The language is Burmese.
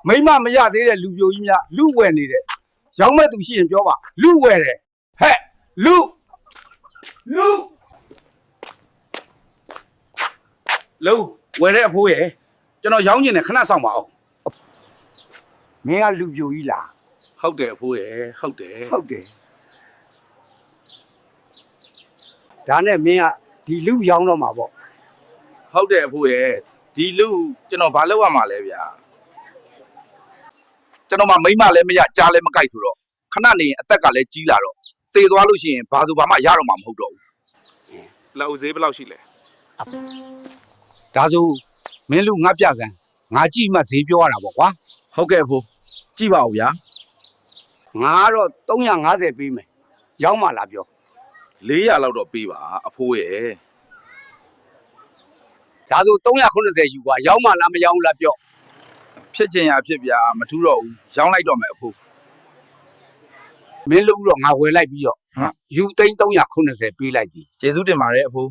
မိမမရသေးတဲ့လူပြိုကြီးများလူဝယ်နေတဲ့ရောင်းမဲ့သူရှိရင်ပြောပါလူဝယ်တယ်ဟဲ့လူလုံးဝယ်တဲ့အဖိုးရယ်ကျွန်တော်ရောင်းကျင်တယ်ခဏဆောင်ပါအောင်မင်းကလူပြိုကြီးလားဟုတ်တယ်အဖိုးရယ်ဟုတ်တယ်ဒါနဲ့မင်းကဒီလူရောင်းတော့မှာပေါ့ဟုတ်တယ်အဖိုးရယ်ဒီလူကျွန်တော်ဘာလုပ်ရမှာလဲဗျာကျွန်တော်မှမိမလည်းမရကြားလည်းမကြိုက်ဆိုတော့ခဏနေရင်အသက်ကလည်းကြီးလာတော့သေသွားလို့ရှိရင်ဘာဆိုဘာမှရတော့မှာမဟုတ်တော့ဘူးလောက်ဈေးဘယ်လောက်ရှိလဲဒါဆိုမင်းလူငါပြစမ်းငါကြည့်မှဈေးပြောရတာပေါ့ကွာဟုတ်ကဲ့အဖိုးကြည့်ပါဦးဗျာငါကတော့350ပေးမယ်ရောင်းမှလားပြော400လောက်တော့ပေးပါအဖိုးရဲ့ဒါဆို390ယူကွာရောင်းမှလားမရောင်းလားပြောဖြစ်ချင်ရဖြစ်ဗျာမထူးတော့ဘူးရောင်းလိုက်တော့မယ်အဖိုးမင်းလို့တော့ငါဝယ်လိုက်ပြီးတော့ယူသိန်း390ပေးလိုက်ပြီကျေးဇူးတင်ပါတယ်အဖိုး